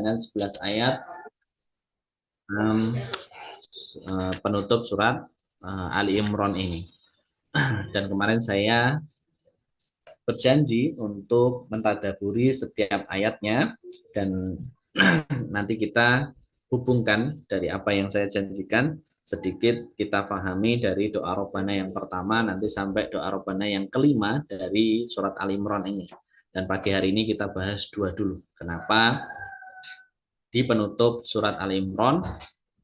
dengan 11 ayat penutup surat Ali Imran ini. Dan kemarin saya berjanji untuk mentadaburi setiap ayatnya dan nanti kita hubungkan dari apa yang saya janjikan, sedikit kita pahami dari doa Robbana yang pertama nanti sampai doa Robbana yang kelima dari surat Ali Imran ini. Dan pagi hari ini kita bahas dua dulu. Kenapa? Di penutup surat Ali Imran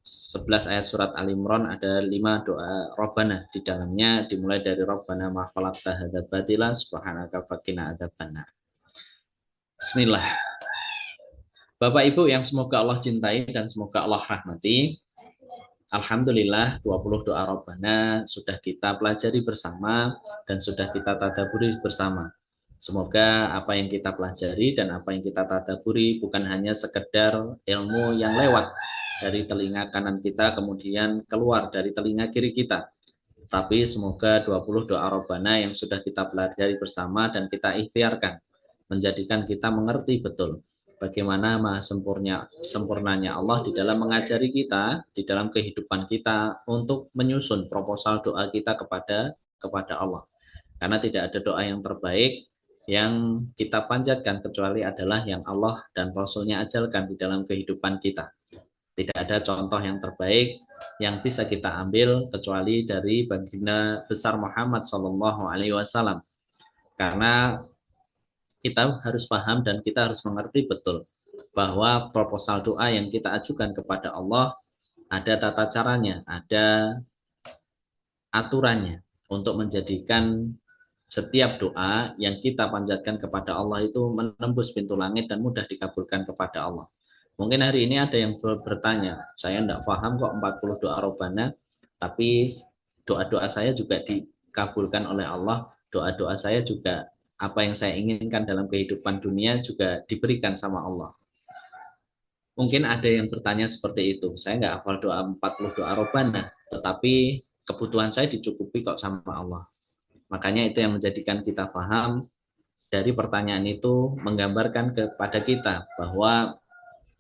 11 ayat surat Al Imran ada 5 doa Robbana. Di dalamnya dimulai dari Robbana ma khalaqta hadza batila subhanaka faqina adzabannar. Bismillah. Bapak Ibu yang semoga Allah cintai dan semoga Allah rahmati. Alhamdulillah 20 doa Robbana sudah kita pelajari bersama dan sudah kita tadaburi bersama. Semoga apa yang kita pelajari dan apa yang kita tadaburi bukan hanya sekedar ilmu yang lewat dari telinga kanan kita kemudian keluar dari telinga kiri kita. Tapi semoga 20 doa Robbana yang sudah kita pelajari bersama dan kita ikhtiarkan menjadikan kita mengerti betul bagaimana maha sempurnanya Allah di dalam mengajari kita, di dalam kehidupan kita untuk menyusun proposal doa kita kepada Allah. Karena tidak ada doa yang terbaik yang kita panjatkan kecuali adalah yang Allah dan Rasul-Nya ajarkan di dalam kehidupan kita. Tidak ada contoh yang terbaik yang bisa kita ambil kecuali dari baginda besar Muhammad SAW. Karena kita harus paham dan kita harus mengerti betul bahwa proposal doa yang kita ajukan kepada Allah ada tata caranya, ada aturannya untuk menjadikan setiap doa yang kita panjatkan kepada Allah itu menembus pintu langit dan mudah dikabulkan kepada Allah. Mungkin hari ini ada yang bertanya, saya tidak paham kok 40 doa Robbana, tapi doa-doa saya juga dikabulkan oleh Allah, doa-doa saya juga apa yang saya inginkan dalam kehidupan dunia juga diberikan sama Allah. Mungkin ada yang bertanya seperti itu, saya nggak hafal doa 40 doa Robbana, tetapi kebutuhan saya dicukupi kok sama Allah. Makanya itu yang menjadikan kita paham dari pertanyaan itu menggambarkan kepada kita bahwa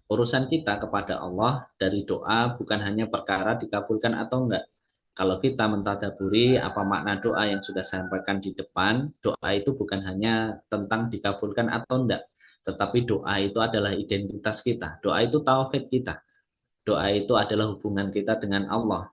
urusan kita kepada Allah dari doa bukan hanya perkara dikabulkan atau enggak. Kalau kita mentadaburi apa makna doa yang sudah saya sampaikan di depan, doa itu bukan hanya tentang dikabulkan atau enggak, tetapi doa itu adalah identitas kita. Doa itu tauhid kita. Doa itu adalah hubungan kita dengan Allah.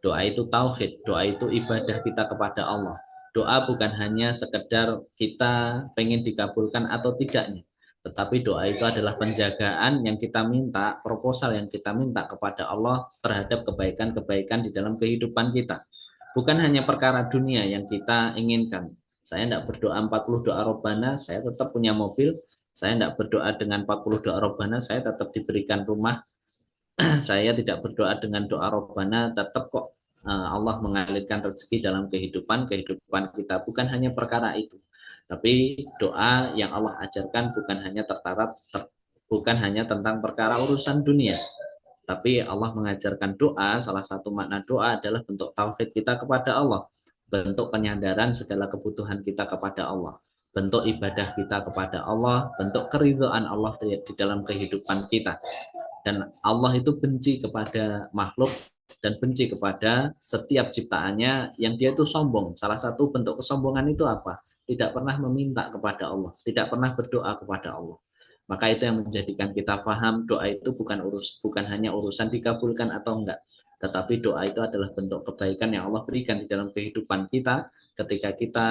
Doa itu tauhid, doa itu ibadah kita kepada Allah. Doa bukan hanya sekedar kita pengen dikabulkan atau tidaknya, tetapi doa itu adalah penjagaan yang kita minta, proposal yang kita minta kepada Allah terhadap kebaikan-kebaikan di dalam kehidupan kita. Bukan hanya perkara dunia yang kita inginkan. Saya tidak berdoa 40 doa Robbana, saya tetap punya mobil. Saya tidak berdoa dengan 40 doa Robbana, saya tetap diberikan rumah. Saya tidak berdoa dengan doa Robbana, tetap kok Allah mengalirkan rezeki dalam kehidupan kita. Bukan hanya perkara itu, tapi doa yang Allah ajarkan bukan hanya tentang perkara urusan dunia, tapi Allah mengajarkan doa. Salah satu makna doa adalah bentuk tauhid kita kepada Allah, bentuk penyadaran segala kebutuhan kita kepada Allah, bentuk ibadah kita kepada Allah, bentuk keridhaan Allah di dalam kehidupan kita. Dan Allah itu benci kepada makhluk dan benci kepada setiap ciptaannya yang dia itu sombong. Salah satu bentuk kesombongan itu apa? Tidak pernah meminta kepada Allah, tidak pernah berdoa kepada Allah. Maka itu yang menjadikan kita paham doa itu bukan hanya urusan dikabulkan atau enggak, tetapi doa itu adalah bentuk kebaikan yang Allah berikan di dalam kehidupan kita ketika kita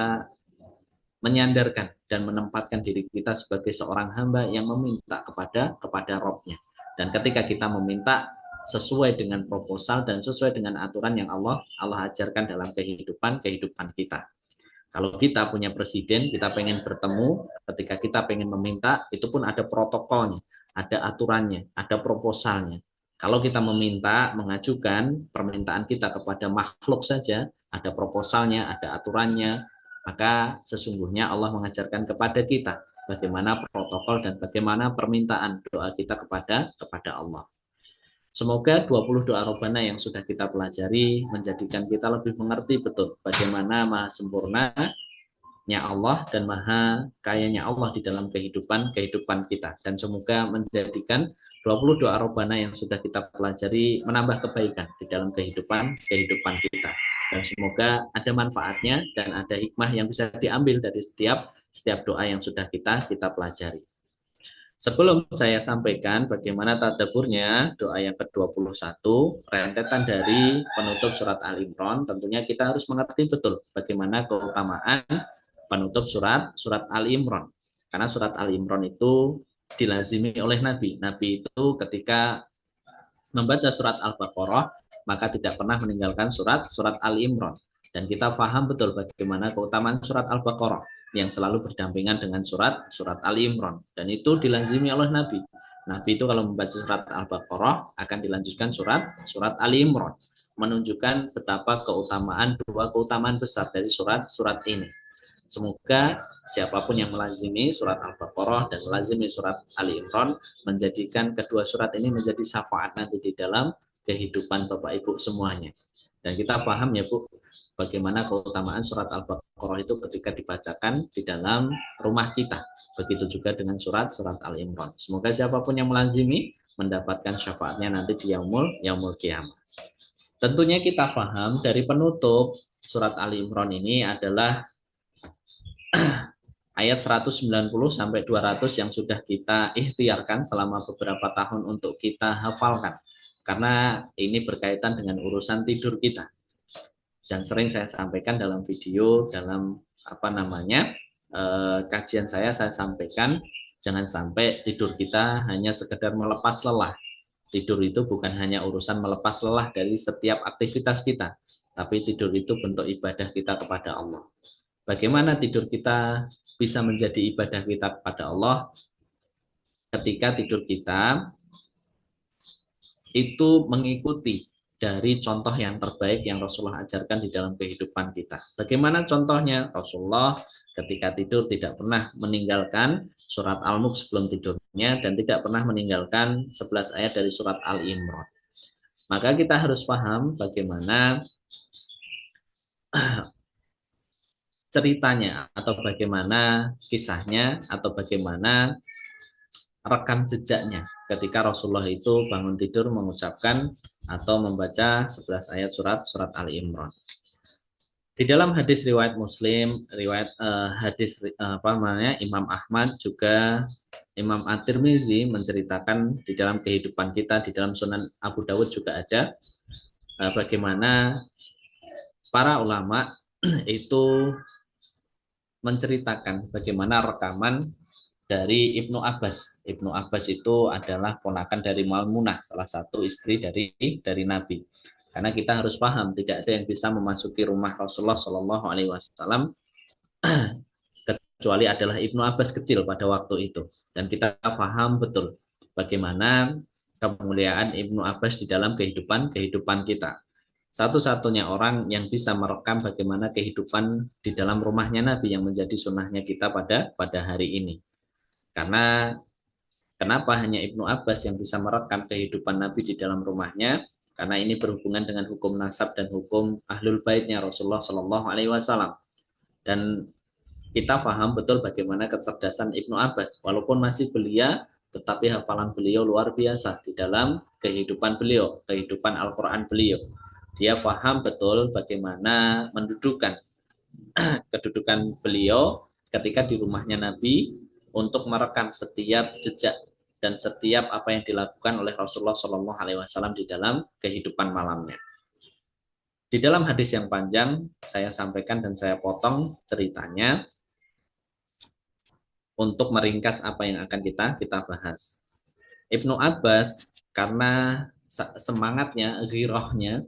menyandarkan dan menempatkan diri kita sebagai seorang hamba yang meminta kepada Robnya. Dan ketika kita meminta sesuai dengan proposal dan sesuai dengan aturan yang Allah ajarkan dalam kehidupan kita. Kalau kita punya presiden, kita pengen bertemu, ketika kita pengen meminta, itu pun ada protokolnya, ada aturannya, ada proposalnya. Kalau kita meminta, mengajukan permintaan kita kepada makhluk saja, ada proposalnya, ada aturannya, maka sesungguhnya Allah mengajarkan kepada kita bagaimana protokol dan bagaimana permintaan doa kita kepada Allah. Semoga 20 doa Robbana yang sudah kita pelajari menjadikan kita lebih mengerti betul bagaimana maha sempurna Allah dan maha kayanya Allah di dalam kehidupan kita. Dan semoga menjadikan 20 doa robana yang sudah kita pelajari menambah kebaikan di dalam kehidupan kita. Dan semoga ada manfaatnya dan ada hikmah yang bisa diambil dari setiap doa yang sudah kita pelajari. Sebelum saya sampaikan bagaimana tadaburnya doa yang ke-21, rentetan dari penutup surat Al-Imran, tentunya kita harus mengerti betul bagaimana keutamaan penutup surat Al-Imran. Karena surat Al-Imran itu dilazimi oleh Nabi. Nabi itu ketika membaca surat Al-Baqarah, maka tidak pernah meninggalkan surat Al-Imran. Dan kita paham betul bagaimana keutamaan surat Al-Baqarah yang selalu berdampingan dengan surat Ali Imran, dan itu dilazimi oleh Nabi. Nabi itu kalau membaca surat Al-Baqarah akan dilanjutkan surat Ali Imran, menunjukkan betapa dua keutamaan besar dari surat ini. Semoga siapapun yang melazimi surat Al-Baqarah dan melazimi surat Ali Imran menjadikan kedua surat ini menjadi syafaat nanti di dalam kehidupan Bapak Ibu semuanya. Dan kita paham ya Bu, bagaimana keutamaan surat Al-Baqarah itu ketika dibacakan di dalam rumah kita. Begitu juga dengan surat Al-Imran. Semoga siapapun yang melazimi mendapatkan syafaatnya nanti di yaumul kiamah. Tentunya kita paham dari penutup surat Al-Imran ini adalah ayat 190 sampai 200 yang sudah kita ikhtiarkan selama beberapa tahun untuk kita hafalkan. Karena ini berkaitan dengan urusan tidur kita. Dan sering saya sampaikan dalam video, dalam kajian saya sampaikan, jangan sampai tidur kita hanya sekedar melepas lelah. Tidur itu bukan hanya urusan melepas lelah dari setiap aktivitas kita, tapi tidur itu bentuk ibadah kita kepada Allah. Bagaimana tidur kita bisa menjadi ibadah kita kepada Allah? Ketika tidur kita itu mengikuti dari contoh yang terbaik yang Rasulullah ajarkan di dalam kehidupan kita. Bagaimana contohnya? Rasulullah ketika tidur tidak pernah meninggalkan surat Al-Mulk sebelum tidurnya dan tidak pernah meninggalkan 11 ayat dari surat Al-Imran. Maka kita harus paham bagaimana ceritanya atau bagaimana kisahnya atau bagaimana rekam jejaknya ketika Rasulullah itu bangun tidur mengucapkan atau membaca 11 ayat surat Ali Imran. Di dalam hadis riwayat Muslim, Imam Ahmad juga Imam At-Tirmizi menceritakan di dalam kehidupan kita, di dalam Sunan Abu Dawud juga ada bagaimana para ulama itu menceritakan bagaimana rekaman dari Ibnu Abbas. Ibnu Abbas itu adalah ponakan dari Maimunah, salah satu istri dari Nabi. Karena kita harus paham, tidak ada yang bisa memasuki rumah Rasulullah Shallallahu Alaihi Wasallam kecuali adalah Ibnu Abbas kecil pada waktu itu. Dan kita paham betul bagaimana kemuliaan Ibnu Abbas di dalam kehidupan kita. Satu-satunya orang yang bisa merekam bagaimana kehidupan di dalam rumahnya Nabi yang menjadi sunnahnya kita pada hari ini. Karena kenapa hanya Ibnu Abbas yang bisa merekam kehidupan Nabi di dalam rumahnya? Karena ini berhubungan dengan hukum nasab dan hukum ahlul baitnya Rasulullah Shallallahu Alaihi Wasallam. Dan kita paham betul bagaimana kecerdasan Ibnu Abbas. Walaupun masih belia, tetapi hafalan beliau luar biasa di dalam kehidupan beliau, kehidupan Al-Quran beliau. Dia paham betul bagaimana mendudukan kedudukan beliau ketika di rumahnya Nabi untuk merekam setiap jejak dan setiap apa yang dilakukan oleh Rasulullah Shallallahu Alaihi Wasallam di dalam kehidupan malamnya. Di dalam hadis yang panjang saya sampaikan dan saya potong ceritanya untuk meringkas apa yang akan kita bahas. Ibnu Abbas karena semangatnya, ghirahnya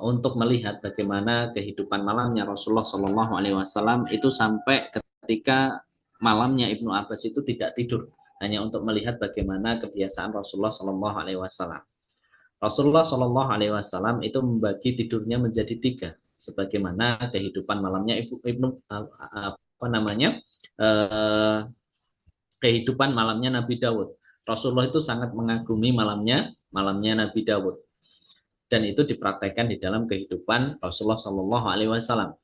untuk melihat bagaimana kehidupan malamnya Rasulullah Shallallahu Alaihi Wasallam itu sampai ketika malamnya Ibnu Abbas itu tidak tidur hanya untuk melihat bagaimana kebiasaan Rasulullah Shallallahu Alaihi Wasallam. Rasulullah Shallallahu Alaihi Wasallam itu membagi tidurnya menjadi 3, sebagaimana kehidupan malamnya kehidupan malamnya Nabi Dawud. Rasulullah itu sangat mengagumi malamnya Nabi Dawud. Dan itu dipraktekkan di dalam kehidupan Rasulullah Shallallahu Alaihi Wasallam.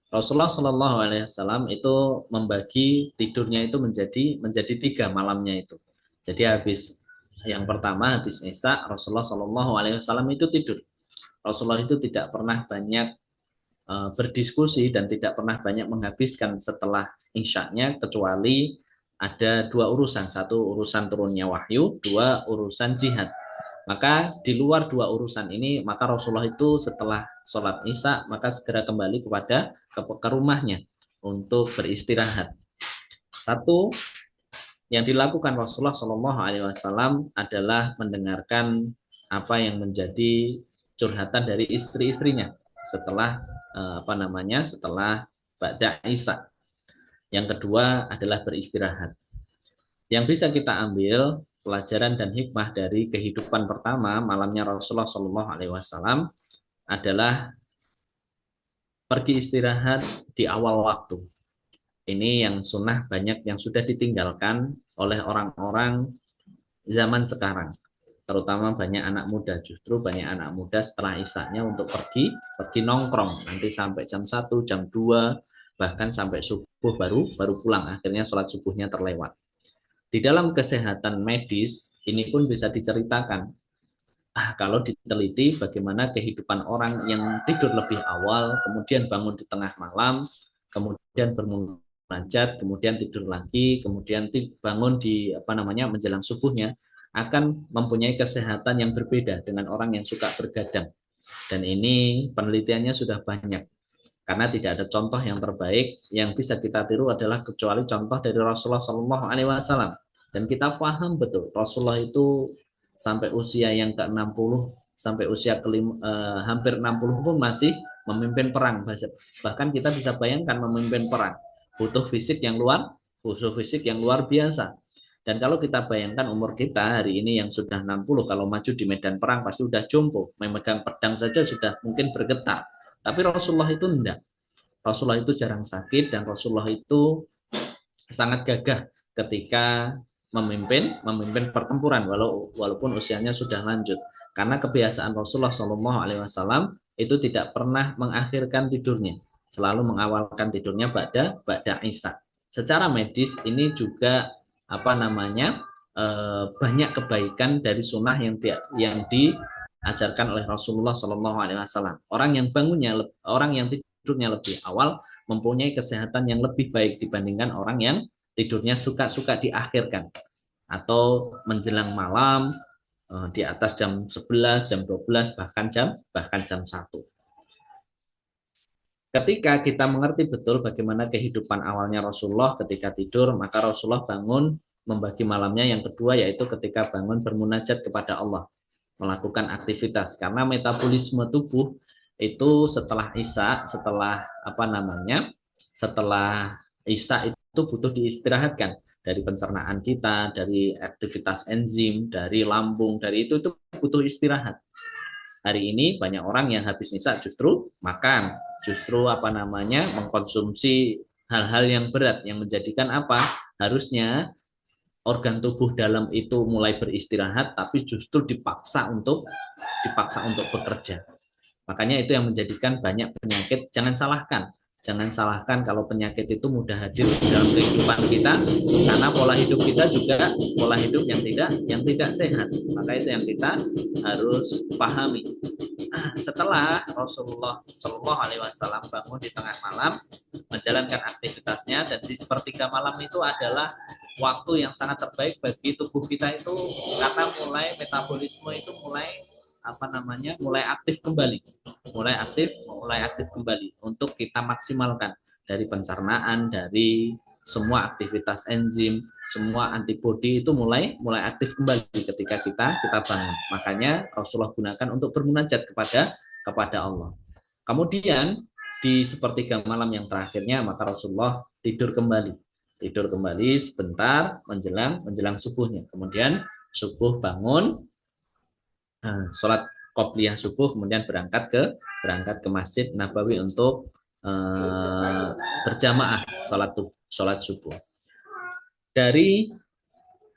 Rasulullah Shallallahu Alaihi Wasallam itu membagi tidurnya itu menjadi tiga malamnya itu. Jadi habis yang pertama habis Isya Rasulullah Shallallahu Alaihi Wasallam itu tidur. Rasulullah itu tidak pernah banyak berdiskusi dan tidak pernah banyak menghabiskan setelah Isya-nya kecuali ada dua urusan, satu urusan turunnya wahyu, dua urusan jihad. Maka di luar dua urusan ini, maka Rasulullah itu setelah sholat Isya, maka segera kembali ke rumahnya untuk beristirahat. Satu yang dilakukan Rasulullah Shallallahu Alaihi Wasallam adalah mendengarkan apa yang menjadi curhatan dari istri-istrinya setelah setelah ba'da Isya. Yang kedua adalah beristirahat. Yang bisa kita ambil pelajaran dan hikmah dari kehidupan pertama malamnya Rasulullah Shallallahu Alaihi Wasallam adalah pergi istirahat di awal waktu. Ini yang sunnah banyak yang sudah ditinggalkan oleh orang-orang zaman sekarang, terutama banyak anak muda. Justru banyak anak muda setelah Isya-nya untuk pergi nongkrong, nanti sampai jam 1, jam 2, bahkan sampai subuh baru pulang. Akhirnya sholat subuhnya terlewat. Di dalam kesehatan medis, ini pun bisa diceritakan. Kalau diteliti bagaimana kehidupan orang yang tidur lebih awal, kemudian bangun di tengah malam, kemudian bermunajat, kemudian tidur lagi, kemudian bangun di menjelang subuhnya, akan mempunyai kesehatan yang berbeda dengan orang yang suka bergadang. Dan ini penelitiannya sudah banyak. Karena tidak ada contoh yang terbaik yang bisa kita tiru adalah kecuali contoh dari Rasulullah Shallallahu Alaihi Wasallam. Dan kita paham betul Rasulullah itu sampai usia yang ke-60, sampai usia hampir 60 pun masih memimpin perang. Bahkan kita bisa bayangkan memimpin perang butuh fisik yang luar biasa. Dan kalau kita bayangkan umur kita hari ini yang sudah 60, kalau maju di medan perang pasti sudah jompo, memegang pedang saja sudah mungkin bergetar. Tapi Rasulullah itu enggak. Rasulullah itu jarang sakit dan Rasulullah itu sangat gagah ketika memimpin pertempuran walaupun usianya sudah lanjut. Karena kebiasaan Rasulullah Shallallahu Alaihi Wasallam itu tidak pernah mengakhirkan tidurnya, selalu mengawalkan tidurnya ba'da Isya. Secara medis ini juga banyak kebaikan dari sunnah yang diajarkan oleh Rasulullah Shallallahu Alaihi Wasallam. Orang yang tidurnya lebih awal mempunyai kesehatan yang lebih baik dibandingkan orang yang tidurnya suka diakhirkan atau menjelang malam di atas jam 11, jam 12, bahkan jam 1. Ketika kita mengerti betul bagaimana kehidupan awalnya Rasulullah ketika tidur, maka Rasulullah bangun membagi malamnya yang kedua, yaitu ketika bangun bermunajat kepada Allah, melakukan aktivitas. Karena metabolisme tubuh itu setelah Isya, setelah Isya itu butuh diistirahatkan dari pencernaan kita, dari aktivitas enzim, dari lambung, dari itu butuh istirahat. Hari ini banyak orang yang habis Isya justru makan, justru mengkonsumsi hal-hal yang berat yang menjadikan harusnya organ tubuh dalam itu mulai beristirahat, tapi justru dipaksa untuk bekerja. Makanya itu yang menjadikan banyak penyakit. Jangan salahkan kalau penyakit itu mudah hadir dalam kehidupan kita, karena pola hidup kita juga pola hidup yang tidak sehat. Maka itu yang kita harus pahami. Setelah Rasulullah Shallallahu Alaihi Wasallam bangun di tengah malam menjalankan aktivitasnya, dan di sepertiga malam itu adalah waktu yang sangat terbaik bagi tubuh kita itu, karena metabolisme itu mulai aktif kembali untuk kita maksimalkan dari pencernaan, dari semua aktivitas enzim, semua antibodi itu mulai aktif kembali ketika kita bangun. Makanya Rasulullah gunakan untuk bermunajat kepada Allah. Kemudian di sepertiga malam yang terakhirnya maka Rasulullah tidur kembali sebentar menjelang subuhnya. Kemudian subuh bangun, sholat qobliyah subuh, kemudian berangkat ke Masjid Nabawi untuk berjamaah sholat subuh. Dari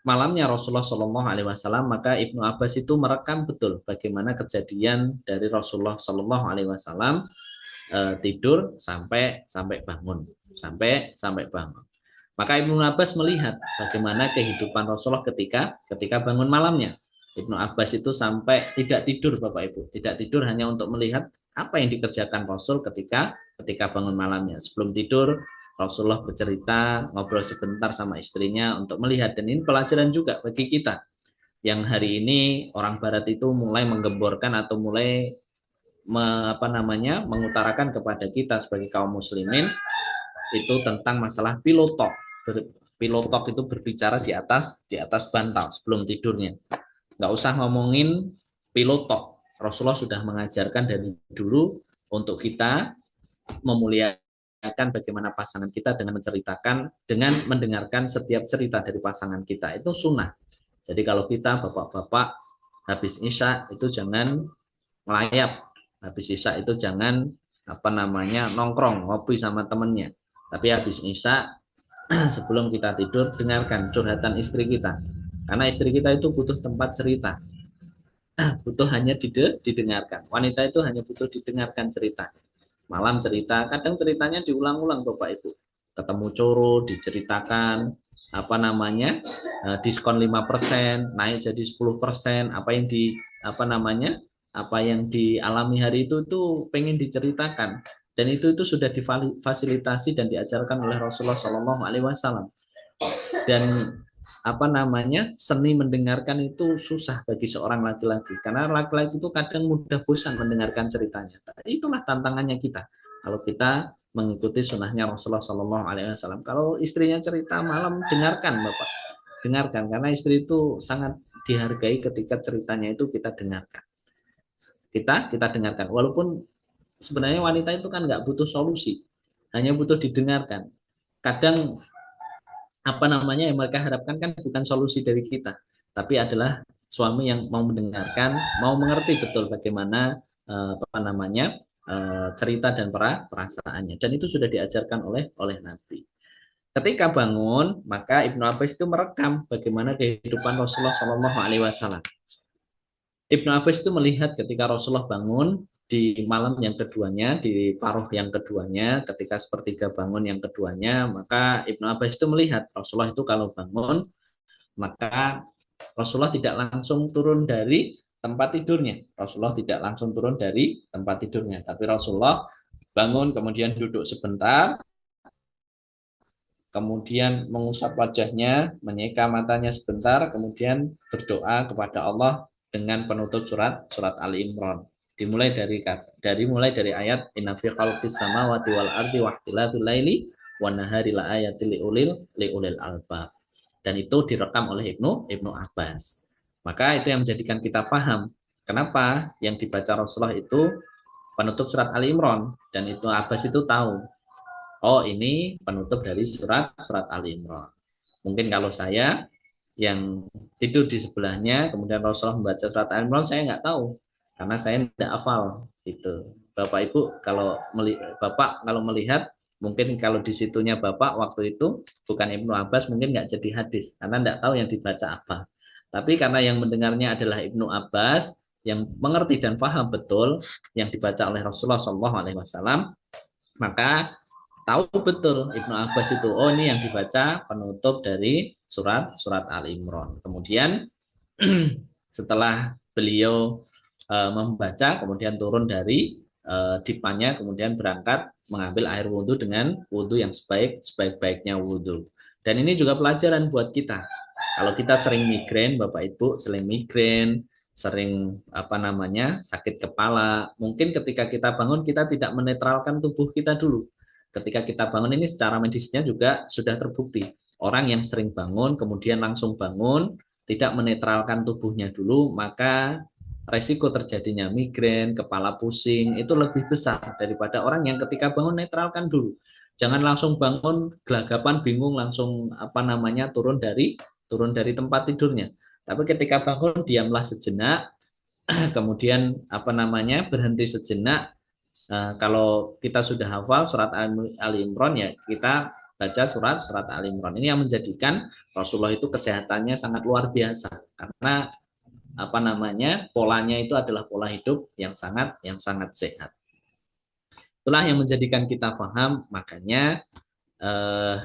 malamnya Rasulullah Shallallahu Alaihi Wasallam, maka Ibnu Abbas itu merekam betul bagaimana kejadian dari Rasulullah Shallallahu Alaihi Wasallam tidur sampai bangun, sampai bangun. Maka Ibnu Abbas melihat bagaimana kehidupan Rasulullah ketika bangun malamnya. Ibnu Abbas itu sampai tidak tidur, Bapak Ibu, tidak tidur hanya untuk melihat apa yang dikerjakan Rasul ketika bangun malamnya. Sebelum tidur Rasulullah bercerita, ngobrol sebentar sama istrinya untuk melihat, dan ini pelajaran juga bagi kita yang hari ini orang Barat itu mulai menggemborkan atau mulai mengutarakan kepada kita sebagai kaum muslimin itu tentang masalah pilotok. Pilotok itu berbicara di atas bantal sebelum tidurnya. Nggak usah ngomongin pilotok. Rasulullah sudah mengajarkan dari dulu untuk kita memuliakan bagaimana pasangan kita dengan mendengarkan setiap cerita dari pasangan kita. Itu sunnah. Jadi kalau kita bapak-bapak habis isya itu jangan melayap. Habis isya itu jangan nongkrong ngopi sama temennya. Tapi habis isya sebelum kita tidur dengarkan curhatan istri kita. Karena istri kita itu butuh tempat cerita. Butuh hanya didengarkan. Wanita itu hanya butuh didengarkan cerita. Malam cerita, kadang ceritanya diulang-ulang Bapak Ibu. Ketemu coro diceritakan diskon 5%, naik jadi 10%, apa yang dialami hari itu pengen diceritakan, dan itu sudah difasilitasi dan diajarkan oleh Rasulullah SAW. Dan seni mendengarkan itu susah bagi seorang laki-laki, karena laki-laki itu kadang mudah bosan mendengarkan ceritanya. Itulah tantangannya kita kalau kita mengikuti sunnahnya Rasulullah SAW. Kalau istrinya cerita malam, dengarkan Bapak, dengarkan, karena istri itu sangat dihargai ketika ceritanya itu kita dengarkan. Kita dengarkan, walaupun sebenarnya wanita itu kan nggak butuh solusi, hanya butuh didengarkan. Kadang yang mereka harapkan kan bukan solusi dari kita, tapi adalah suami yang mau mendengarkan, mau mengerti betul bagaimana cerita dan perasaannya, dan itu sudah diajarkan oleh Nabi. Ketika bangun, maka Ibnu Abbas itu merekam bagaimana kehidupan Rasulullah SAW. Ibnu Abbas itu melihat ketika Rasulullah bangun di malam yang keduanya, di paruh yang keduanya, ketika sepertiga bangun yang keduanya, maka Ibnu Abbas itu melihat Rasulullah itu kalau bangun, maka Rasulullah tidak langsung turun dari tempat tidurnya. Rasulullah tidak langsung turun dari tempat tidurnya, tapi Rasulullah bangun, kemudian duduk sebentar, kemudian mengusap wajahnya, menyeka matanya sebentar, kemudian berdoa kepada Allah dengan penutup surat Ali Imran. Dimulai dari ayat inna fi khalqis samawati wal ardi wahtilafil laili wan nahari la ayatil liulil albab. Dan itu direkam oleh Ibnu Abbas. Maka itu yang menjadikan kita paham kenapa yang dibaca Rasulullah itu penutup surat Ali Imran, dan itu Abbas itu tahu, oh ini penutup dari surat Ali Imran. Mungkin kalau saya yang tidur di sebelahnya, kemudian Rasulullah membaca surat Ali Imran, saya nggak tahu, karena saya tidak hafal. Gitu. Bapak Ibu kalau melihat, mungkin kalau di situnya Bapak waktu itu bukan Ibnu Abbas, mungkin nggak jadi hadis, karena nggak tahu yang dibaca apa. Tapi karena yang mendengarnya adalah Ibnu Abbas, yang mengerti dan paham betul yang dibaca oleh Rasulullah SAW, maka tahu betul Ibnu Abbas itu, oh ini yang dibaca penutup dari surat Ali Imran. Kemudian setelah beliau membaca, kemudian turun dari dipannya, kemudian berangkat mengambil air wudhu dengan wudhu yang sebaik-baiknya wudhu. Dan ini juga pelajaran buat kita. Kalau kita sering migrain, Bapak Ibu, sering sakit kepala, mungkin ketika kita bangun kita tidak menetralkan tubuh kita dulu. Ketika kita bangun ini secara medisnya juga sudah terbukti. Orang yang sering bangun kemudian langsung bangun, tidak menetralkan tubuhnya dulu, maka resiko terjadinya migrain, kepala pusing itu lebih besar daripada orang yang ketika bangun netralkan dulu. Jangan langsung bangun gelagapan bingung langsung turun dari tempat tidurnya. Tapi ketika bangun diamlah sejenak, kemudian berhenti sejenak. Kalau kita sudah hafal surat Ali Imran, ya kita baca surat Ali Imran. Ini yang menjadikan Rasulullah itu kesehatannya sangat luar biasa, karena polanya itu adalah pola hidup yang sangat sehat. Itulah yang menjadikan kita paham, makanya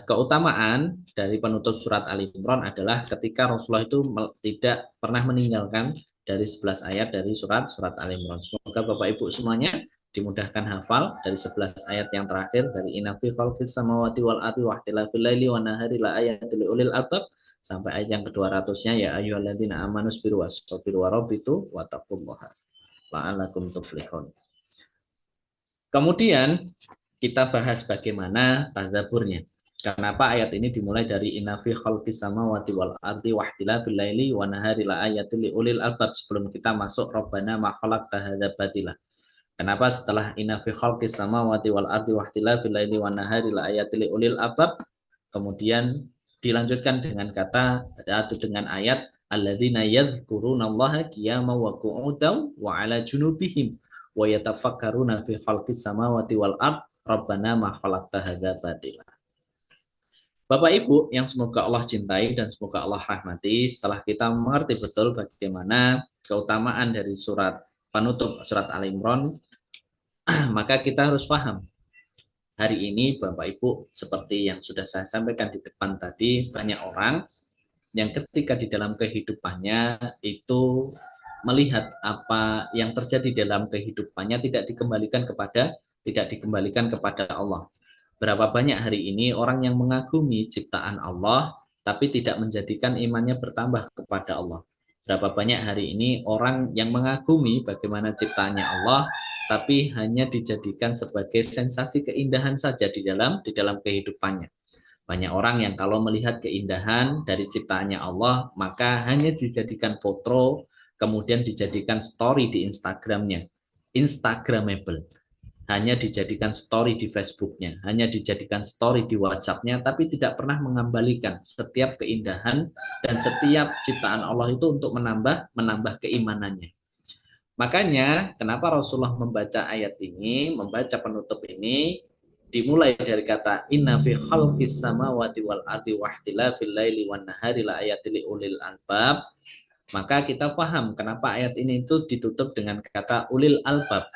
keutamaan dari penutup surat Ali Imran adalah ketika Rasulullah itu tidak pernah meninggalkan dari 11 ayat dari surat Ali Imran. Semoga Bapak Ibu semuanya dimudahkan hafal dari 11 ayat yang terakhir dari inna fi khalqis samawati wal ardi wa ikhtilafil laili wan nahari la ayatil ulil albab sampai ayat yang ke-200-nya ya ayyuhalladzina amanu sabiru wasabiru warabitu wattaqullaha la'allakum tuflihun. Kemudian kita bahas bagaimana tadzaburnya. Kenapa ayat ini dimulai dari inna fi khalqis samawati wal ardi wahtilafil laili wa nahari la ayatil ulil albab sebelum kita masuk Rabbana ma khalaqta hadza batila. Kenapa setelah inna fi khalqis samawati wal ardi wahtilafil laili wa nahari la ayatil ulil albab kemudian dilanjutkan dengan kata atau dengan ayat alladzina yadhkurunallaha qiyaman wa qu'udan wa 'ala junubihim wa yatafakkaruna fi khalqis samawati wal ard rabbana ma khalaqta hadza batila. Bapak Ibu yang semoga Allah cintai dan semoga Allah rahmati, setelah kita mengerti betul bagaimana keutamaan dari surat penutup surat Al Imran, maka kita harus paham. Hari ini Bapak Ibu seperti yang sudah saya sampaikan di depan tadi, banyak orang yang ketika di dalam kehidupannya itu melihat apa yang terjadi dalam kehidupannya tidak dikembalikan kepada Allah. Berapa banyak hari ini orang yang mengagumi ciptaan Allah tapi tidak menjadikan imannya bertambah kepada Allah. Berapa banyak hari ini orang yang mengagumi bagaimana ciptaannya Allah tapi hanya dijadikan sebagai sensasi keindahan saja di dalam kehidupannya. Banyak orang yang kalau melihat keindahan dari ciptaannya Allah, maka hanya dijadikan foto, kemudian dijadikan story di Instagramnya. Instagramable. Hanya dijadikan story di Facebooknya, hanya dijadikan story di WhatsAppnya, tapi tidak pernah mengembalikan setiap keindahan dan setiap ciptaan Allah itu untuk menambah keimanannya. Makanya kenapa Rasulullah membaca ayat ini, membaca penutup ini, dimulai dari kata inna fi khalqis samawati wal ardi wahtilafil laili wan nahari la ayatil ulil albab, maka kita paham kenapa ayat ini itu ditutup dengan kata ulil albab.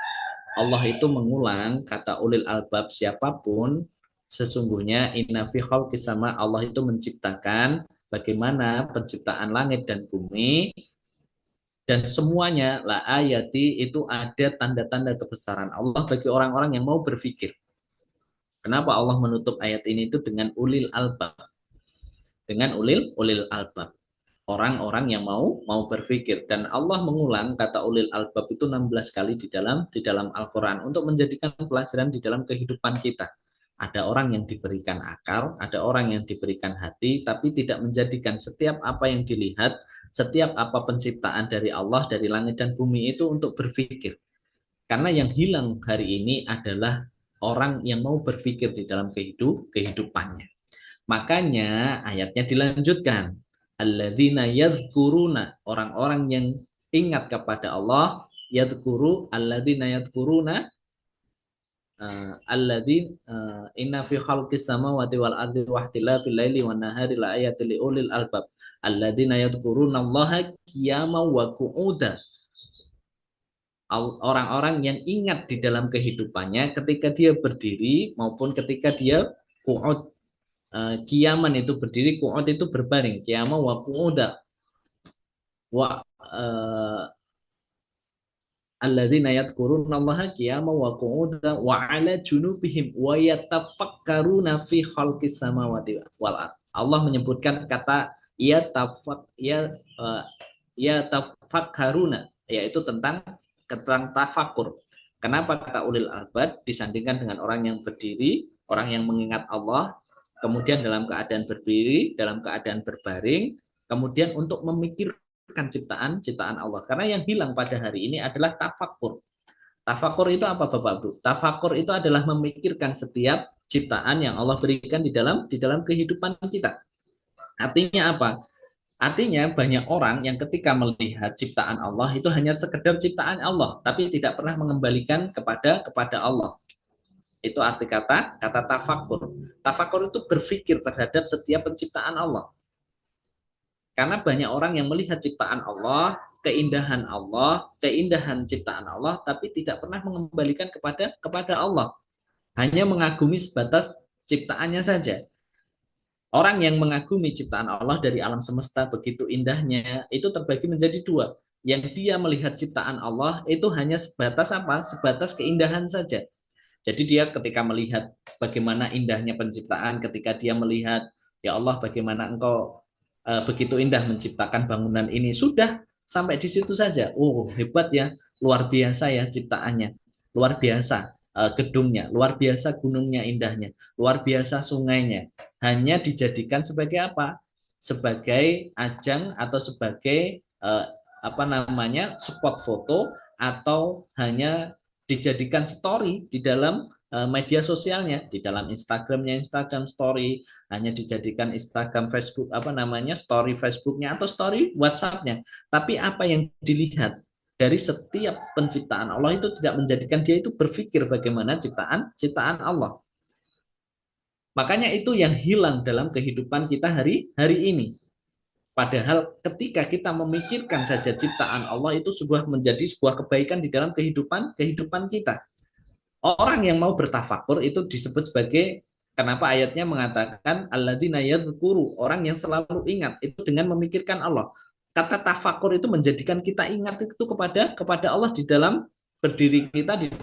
Allah itu mengulang kata ulil albab siapapun, sesungguhnya inna fi khalqis sama, Allah itu menciptakan bagaimana penciptaan langit dan bumi dan semuanya la ayati itu ada tanda-tanda kebesaran Allah bagi orang-orang yang mau berpikir. Kenapa Allah menutup ayat ini itu dengan ulil albab? Dengan ulil albab. Orang-orang yang mau berpikir, dan Allah mengulang kata ulil albab itu 16 kali di dalam Al-Qur'an untuk menjadikan pelajaran di dalam kehidupan kita. Ada orang yang diberikan akal, ada orang yang diberikan hati, tapi tidak menjadikan setiap apa yang dilihat, setiap apa penciptaan dari Allah, dari langit dan bumi itu untuk berpikir. Karena yang hilang hari ini adalah orang yang mau berpikir di dalam kehidupannya. Makanya ayatnya dilanjutkan. Alladzina yadhkuruna, orang-orang yang ingat kepada Allah, yadhkuru, alladzina yadhkuruna, alladzina inna fi khalqis samawati wal ardi wahtilafil laili wan nahari la ayatil ulil albab. Alladzina yadhkuruna Allaha qiyaman wa qu'udan. Orang-orang yang ingat di dalam kehidupannya ketika dia berdiri maupun ketika dia qu'ud. Qiyaman itu berdiri, qu'ud itu berbaring. Qiyama wa qu'uda. Wa alladzina yadhkuruna Allaha qiyaman wa qu'udan wa 'ala junubihim wa yatafakkaruna fi khalqis samawati wal ard. Allah menyebutkan kata yatafakkaruna, yaitu tentang tafakur. Kenapa kata ulil albab disandingkan dengan orang yang berdiri, orang yang mengingat Allah, kemudian dalam keadaan berdiri, dalam keadaan berbaring, kemudian untuk memikirkan ciptaan Allah. Karena yang hilang pada hari ini adalah tafakur. Tafakur itu apa Bapak Ibu? Tafakur itu adalah memikirkan setiap ciptaan yang Allah berikan di dalam kehidupan kita. Artinya apa? Artinya banyak orang yang ketika melihat ciptaan Allah itu hanya sekedar ciptaan Allah, tapi tidak pernah mengembalikan kepada Allah. Itu arti kata tafakur. Tafakur itu berpikir terhadap setiap penciptaan Allah. Karena banyak orang yang melihat ciptaan Allah, keindahan ciptaan Allah, tapi tidak pernah mengembalikan kepada Allah. hanya mengagumi sebatas ciptaannya saja. Orang yang mengagumi ciptaan Allah dari alam semesta begitu indahnya, itu terbagi menjadi dua. Yang dia melihat ciptaan Allah itu hanya sebatas apa? Sebatas keindahan saja. Jadi dia ketika melihat bagaimana indahnya penciptaan, ketika dia melihat, ya Allah bagaimana engkau begitu indah menciptakan bangunan ini, sudah sampai di situ saja. Oh hebat ya, luar biasa ya ciptaannya, luar biasa gedungnya, luar biasa gunungnya indahnya, luar biasa sungainya. Hanya dijadikan sebagai apa? Sebagai ajang atau sebagai apa namanya spot foto, atau hanya dijadikan story di dalam media sosialnya, di dalam Instagramnya, Instagram Story, hanya dijadikan Instagram, Facebook, apa namanya, story Facebooknya atau story WhatsAppnya. Tapi apa yang dilihat dari setiap penciptaan Allah itu tidak menjadikan dia itu berpikir bagaimana ciptaan Allah. Makanya itu yang hilang dalam kehidupan kita hari ini. Padahal ketika kita memikirkan saja ciptaan Allah itu menjadi sebuah kebaikan di dalam kehidupan kita. Orang yang mau bertafakur itu disebut sebagai, kenapa ayatnya mengatakan alladzina yadhkuru, orang yang selalu ingat itu dengan memikirkan Allah. Kata tafakur itu menjadikan kita ingat itu kepada Allah di dalam berdiri kita, di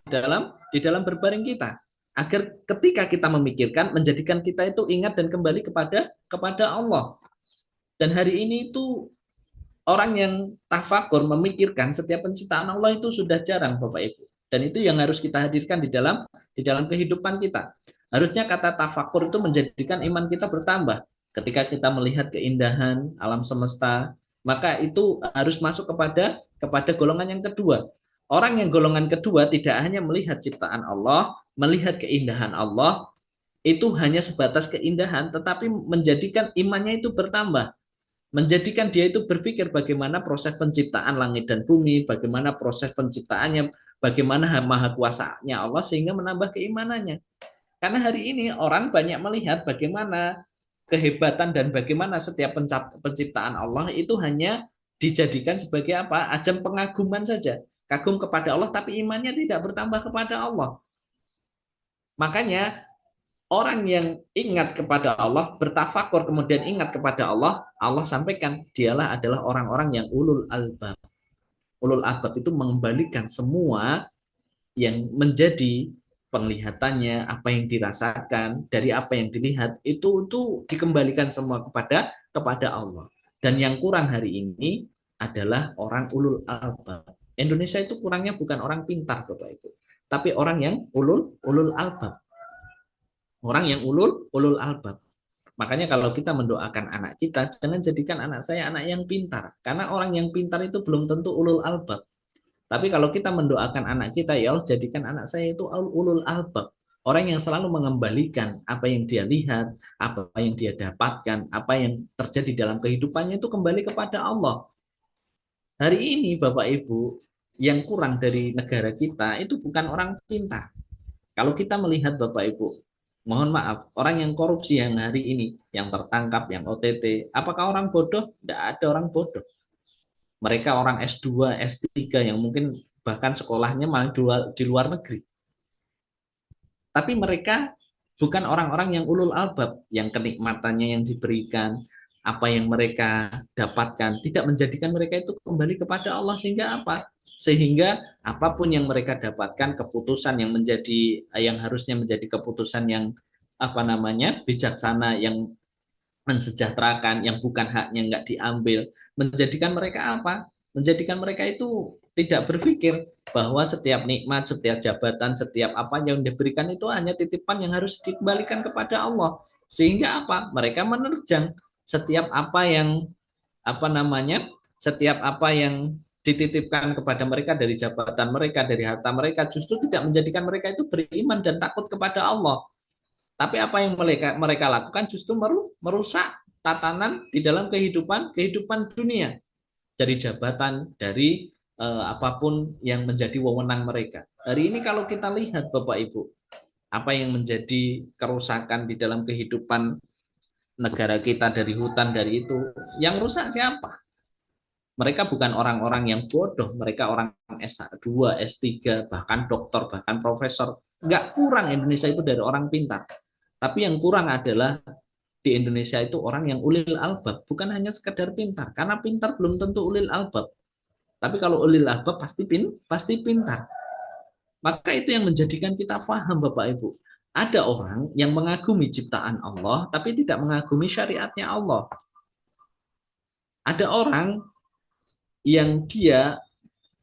dalam berbaring kita. Agar ketika kita memikirkan, menjadikan kita itu ingat dan kembali kepada Allah. Dan hari ini itu orang yang tafakur memikirkan setiap penciptaan Allah itu sudah jarang, Bapak Ibu. Dan itu yang harus kita hadirkan di dalam kehidupan kita. Harusnya kata tafakur itu menjadikan iman kita bertambah. Ketika kita melihat keindahan alam semesta, maka itu harus masuk kepada golongan yang kedua. Orang yang golongan kedua tidak hanya melihat ciptaan Allah, melihat keindahan Allah, itu hanya sebatas keindahan, tetapi menjadikan imannya itu bertambah, menjadikan dia itu berpikir bagaimana proses penciptaan langit dan bumi, bagaimana proses penciptaannya, bagaimana maha kuasanya Allah, sehingga menambah keimanannya. Karena hari ini orang banyak melihat bagaimana kehebatan dan bagaimana setiap penciptaan Allah itu hanya dijadikan sebagai apa? Ajang pengaguman saja. Kagum kepada Allah tapi imannya tidak bertambah kepada Allah. Makanya orang yang ingat kepada Allah, bertafakur kemudian ingat kepada Allah, Allah sampaikan dialah adalah orang-orang yang ulul albab. Ulul albab itu mengembalikan semua yang menjadi penglihatannya, apa yang dirasakan, dari apa yang dilihat, itu dikembalikan semua kepada Allah. Dan yang kurang hari ini adalah orang ulul albab. Indonesia itu kurangnya bukan orang pintar, Bapak Ibu, tapi orang yang ulul albab. Orang yang ulul albab. Makanya kalau kita mendoakan anak kita, jangan jadikan anak saya anak yang pintar. Karena orang yang pintar itu belum tentu ulul albab. Tapi kalau kita mendoakan anak kita, ya Allah jadikan anak saya itu ulul albab. Orang yang selalu mengembalikan apa yang dia lihat, apa yang dia dapatkan, apa yang terjadi dalam kehidupannya itu kembali kepada Allah. Hari ini Bapak Ibu, yang kurang dari negara kita itu bukan orang pintar. Kalau kita melihat Bapak Ibu, mohon maaf, orang yang korupsi yang hari ini, yang tertangkap, yang OTT, apakah orang bodoh? Tidak ada orang bodoh. Mereka orang S2, S3 yang mungkin bahkan sekolahnya malah di luar negeri. Tapi mereka bukan orang-orang yang ulul albab, yang kenikmatannya yang diberikan, apa yang mereka dapatkan, tidak menjadikan mereka itu kembali kepada Allah, sehingga apa? Sehingga apapun yang mereka dapatkan, keputusan yang harusnya menjadi keputusan yang apa namanya bijaksana, yang mensejahterakan, yang bukan haknya nggak diambil, menjadikan mereka apa? Menjadikan mereka itu tidak berpikir bahwa setiap nikmat, setiap jabatan, setiap apa yang diberikan itu hanya titipan yang harus dikembalikan kepada Allah. Sehingga apa? Mereka menerjang setiap apa yang apa namanya, setiap apa yang dititipkan kepada mereka dari jabatan mereka, dari harta mereka, justru tidak menjadikan mereka itu beriman dan takut kepada Allah. Tapi apa yang mereka lakukan justru merusak tatanan di dalam kehidupan dunia, dari jabatan, dari apapun yang menjadi wewenang mereka. Hari ini kalau kita lihat Bapak Ibu, apa yang menjadi kerusakan di dalam kehidupan negara kita, dari hutan, dari itu, yang rusak siapa? Mereka bukan orang-orang yang bodoh, mereka orang S2, S3, bahkan dokter, bahkan profesor. Nggak kurang Indonesia itu dari orang pintar. Tapi yang kurang adalah di Indonesia itu orang yang ulil albab, bukan hanya sekedar pintar. Karena pintar belum tentu ulil albab. Tapi kalau ulil albab pasti pintar. Maka itu yang menjadikan kita paham Bapak Ibu. Ada orang yang mengagumi ciptaan Allah, tapi tidak mengagumi syariatnya Allah. Ada orang yang dia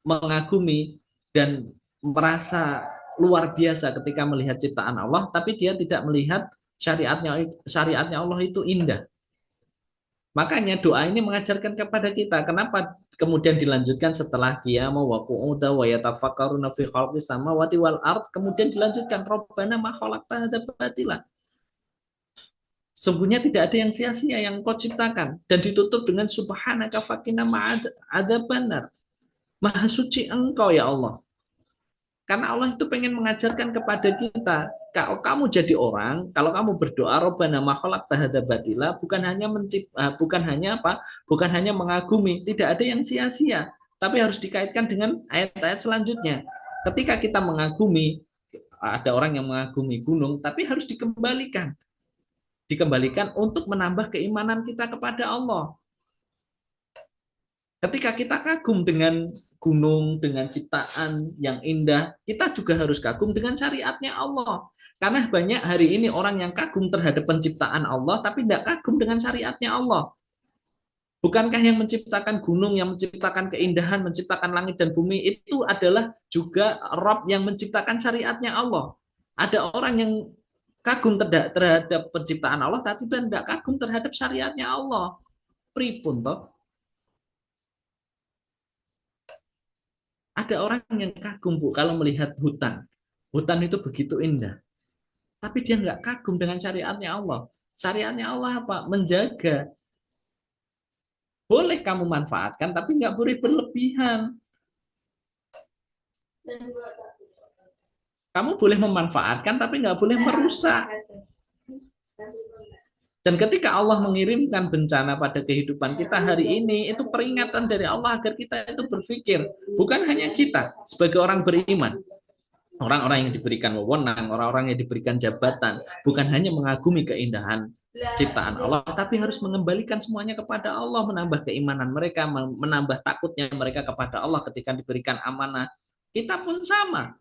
mengagumi dan merasa luar biasa ketika melihat ciptaan Allah, tapi dia tidak melihat syariatnya Allah itu indah. Makanya doa ini mengajarkan kepada kita. Kenapa kemudian dilanjutkan setelah qiyama wa qu'uda wa yatafakkaruna fi khalqis samawati wal ard, kemudian dilanjutkan Rabbana ma khalaqta hadza batila. Sungguhnya tidak ada yang sia-sia yang kau ciptakan, dan ditutup dengan subhanaka faqina ma'adzabannar. Maha suci engkau ya Allah. Karena Allah itu pengen mengajarkan kepada kita, kalau kamu jadi orang, kalau kamu berdoa Rabbana ma khalaqta hadza batila, bukan hanya apa? Bukan hanya mengagumi, tidak ada yang sia-sia, tapi harus dikaitkan dengan ayat-ayat selanjutnya. Ketika kita mengagumi, ada orang yang mengagumi gunung, tapi harus dikembalikan. Dikembalikan untuk menambah keimanan kita kepada Allah. Ketika kita kagum dengan gunung, dengan ciptaan yang indah, kita juga harus kagum dengan syariatnya Allah. Karena banyak hari ini orang yang kagum terhadap penciptaan Allah, tapi tidak kagum dengan syariatnya Allah. Bukankah yang menciptakan gunung, yang menciptakan keindahan, menciptakan langit dan bumi, itu adalah juga Rabb yang menciptakan syariatnya Allah. Ada orang yang kagum terhadap penciptaan Allah, tapi tidak kagum terhadap syariatnya Allah. Pripun toh? Ada orang yang kagum Bu kalau melihat hutan. Hutan itu begitu indah. Tapi dia nggak kagum dengan syariatnya Allah. Syariatnya Allah apa? Menjaga. Boleh kamu manfaatkan, tapi nggak boleh berlebihan. Kamu boleh memanfaatkan, tapi nggak boleh merusak. Dan ketika Allah mengirimkan bencana pada kehidupan kita hari ini, itu peringatan dari Allah agar kita itu berpikir. Bukan hanya kita sebagai orang beriman. Orang-orang yang diberikan wewenang, orang-orang yang diberikan jabatan, bukan hanya mengagumi keindahan ciptaan Allah, tapi harus mengembalikan semuanya kepada Allah, menambah keimanan mereka, menambah takutnya mereka kepada Allah ketika diberikan amanah. Kita pun sama.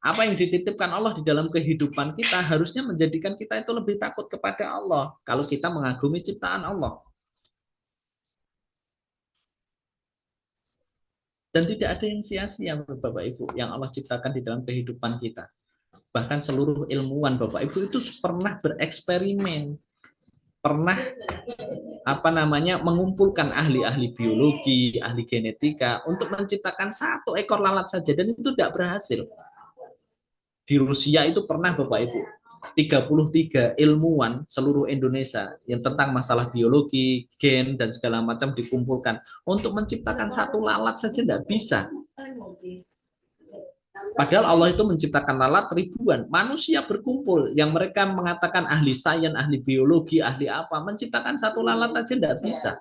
Apa yang dititipkan Allah di dalam kehidupan kita harusnya menjadikan kita itu lebih takut kepada Allah kalau kita mengagumi ciptaan Allah. Dan tidak ada yang sia-sia Bapak Ibu yang Allah ciptakan di dalam kehidupan kita. Bahkan seluruh ilmuwan Bapak Ibu itu pernah bereksperimen, pernah mengumpulkan ahli-ahli biologi, ahli genetika untuk menciptakan satu ekor lalat saja, dan itu tidak berhasil. Di Rusia itu pernah Bapak Ibu, 33 ilmuwan seluruh Indonesia yang tentang masalah biologi, gen, dan segala macam dikumpulkan. Untuk menciptakan satu lalat saja tidak bisa. Padahal Allah itu menciptakan lalat ribuan. Manusia berkumpul, yang mereka mengatakan ahli sains, ahli biologi, ahli apa, menciptakan satu lalat saja tidak bisa.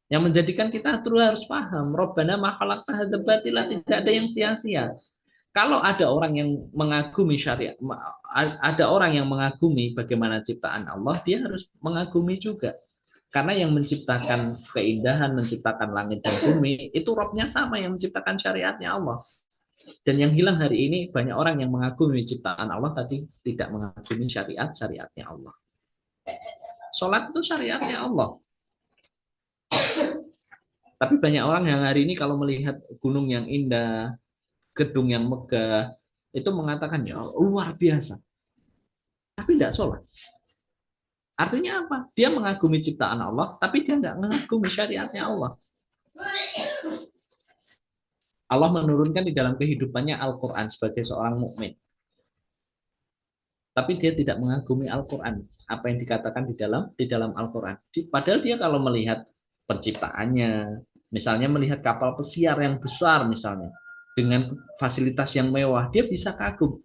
Yang menjadikan kita terus harus paham, Rabbana ma khalaqta hadza batila, tidak ada yang sia-sia. Kalau ada orang yang mengagumi syariat, ada orang yang mengagumi bagaimana ciptaan Allah, dia harus mengagumi juga. Karena yang menciptakan keindahan, menciptakan langit dan bumi, itu Rabb-nya sama yang menciptakan syariatnya Allah. Dan yang hilang hari ini, banyak orang yang mengagumi ciptaan Allah, tapi tidak mengagumi syariatnya Allah. Sholat itu syariatnya Allah. Tapi banyak orang yang hari ini kalau melihat gunung yang indah, gedung yang megah, itu mengatakan ya luar biasa, tapi tidak sholat. Artinya apa? Dia mengagumi ciptaan Allah, tapi dia tidak mengagumi syariatnya Allah. Allah menurunkan di dalam kehidupannya Al-Quran sebagai seorang mukmin, tapi dia tidak mengagumi Al-Quran, apa yang dikatakan di dalam Al-Quran. Padahal dia kalau melihat penciptaannya, misalnya melihat kapal pesiar yang besar misalnya, dengan fasilitas yang mewah, dia bisa kagum.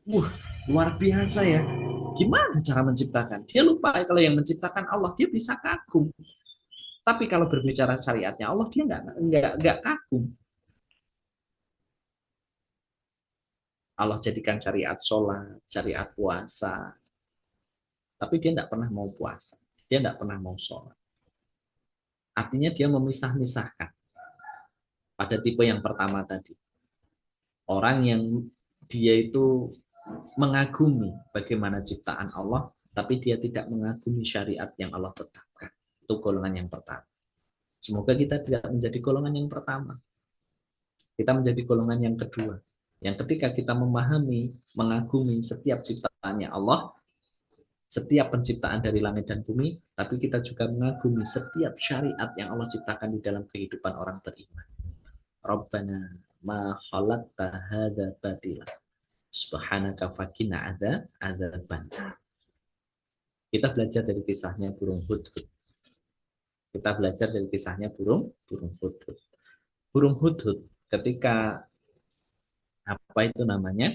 Luar biasa ya. Gimana cara menciptakan? Dia lupa kalau yang menciptakan Allah, dia bisa kagum. Tapi kalau berbicara syariatnya Allah, dia nggak kagum. Allah jadikan syariat sholat, syariat puasa, tapi dia nggak pernah mau puasa, dia nggak pernah mau sholat. Artinya dia memisah-misahkan pada tipe yang pertama tadi. Orang yang dia itu mengagumi bagaimana ciptaan Allah, tapi dia tidak mengagumi syariat yang Allah tetapkan. Itu golongan yang pertama. Semoga kita tidak menjadi golongan yang pertama. Kita menjadi golongan yang kedua. Yang ketika kita memahami, mengagumi setiap ciptaannya Allah, setiap penciptaan dari langit dan bumi, tapi kita juga mengagumi setiap syariat yang Allah ciptakan di dalam kehidupan orang beriman. Rabbana ma khalaqta hadza batila. Subhanaka fakina adzaban. Kita belajar dari kisahnya burung hudhud. Kita belajar dari kisahnya burung hudhud. Burung hudhud ketika apa itu namanya?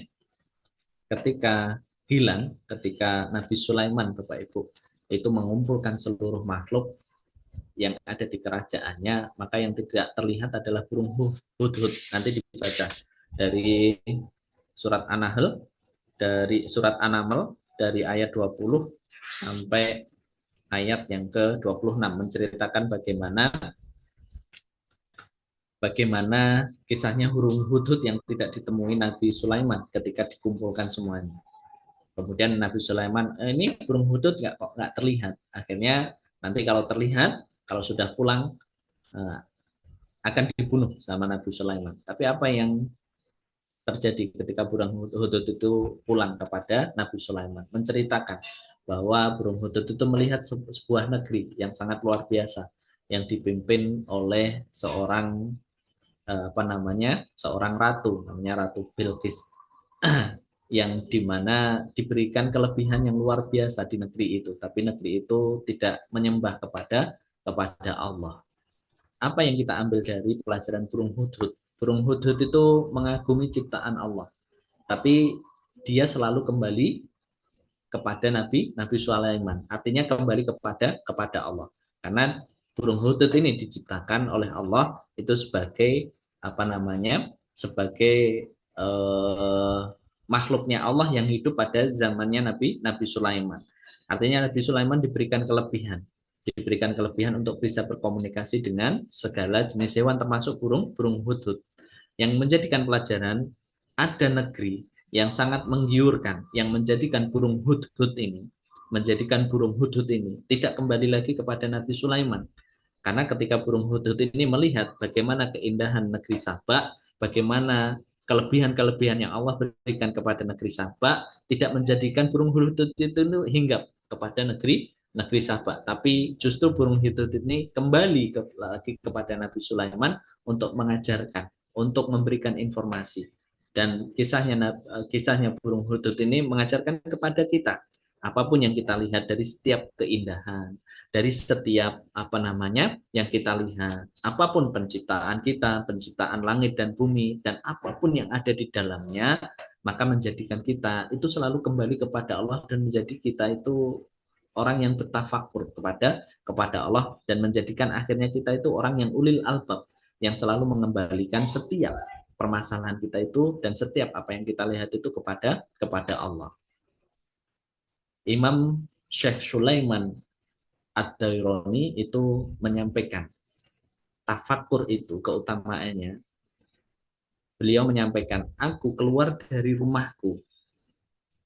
Ketika hilang, ketika Nabi Sulaiman, Bapak Ibu, itu mengumpulkan seluruh makhluk yang ada di kerajaannya, maka yang tidak terlihat adalah burung hudhud. Nanti dibaca dari surat An-Nahl, dari surat An-Naml, dari ayat 20 sampai ayat yang ke-26, menceritakan bagaimana kisahnya burung hudhud yang tidak ditemui Nabi Sulaiman ketika dikumpulkan semuanya. Kemudian Nabi Sulaiman, ini burung hudhud nggak terlihat. Akhirnya nanti kalau terlihat, kalau sudah pulang akan dibunuh sama Nabi Sulaiman. Tapi apa yang terjadi ketika burung hudhud itu pulang kepada Nabi Sulaiman? Menceritakan bahwa burung hudhud itu melihat sebuah negeri yang sangat luar biasa, yang dipimpin oleh seorang seorang ratu, namanya Ratu Bilqis, yang dimana diberikan kelebihan yang luar biasa di negeri itu, tapi negeri itu tidak menyembah kepada Allah. Apa yang kita ambil dari pelajaran burung hudhud? Burung hudhud itu mengagumi ciptaan Allah, tapi dia selalu kembali kepada Nabi Sulaiman. Artinya kembali kepada Allah. Karena burung hudhud ini diciptakan oleh Allah itu sebagai sebagai makhluknya Allah yang hidup pada zamannya Nabi Sulaiman. Artinya Nabi Sulaiman diberikan kelebihan untuk bisa berkomunikasi dengan segala jenis hewan termasuk burung hudhud, yang menjadikan pelajaran ada negeri yang sangat menggiurkan, yang menjadikan burung hudhud ini tidak kembali lagi kepada Nabi Sulaiman. Karena ketika burung hudhud ini melihat bagaimana keindahan negeri Sabak, bagaimana kelebihan-kelebihan yang Allah berikan kepada negeri Sabak, tidak menjadikan burung hudhud itu hinggap kepada negeri Sabak, tapi justru burung hudhud ini kembali lagi kepada Nabi Sulaiman untuk mengajarkan, untuk memberikan informasi. Dan kisahnya burung hudhud ini mengajarkan kepada kita, apapun yang kita lihat dari setiap keindahan, dari setiap yang kita lihat, apapun penciptaan kita, penciptaan langit dan bumi, dan apapun yang ada di dalamnya, maka menjadikan kita itu selalu kembali kepada Allah dan menjadi kita itu orang yang bertafakur kepada Allah, dan menjadikan akhirnya kita itu orang yang ulil albab, yang selalu mengembalikan setiap permasalahan kita itu dan setiap apa yang kita lihat itu kepada Allah. Imam Syekh Sulaiman Ad-Daironi itu menyampaikan tafakur itu keutamaannya. Beliau menyampaikan, aku keluar dari rumahku,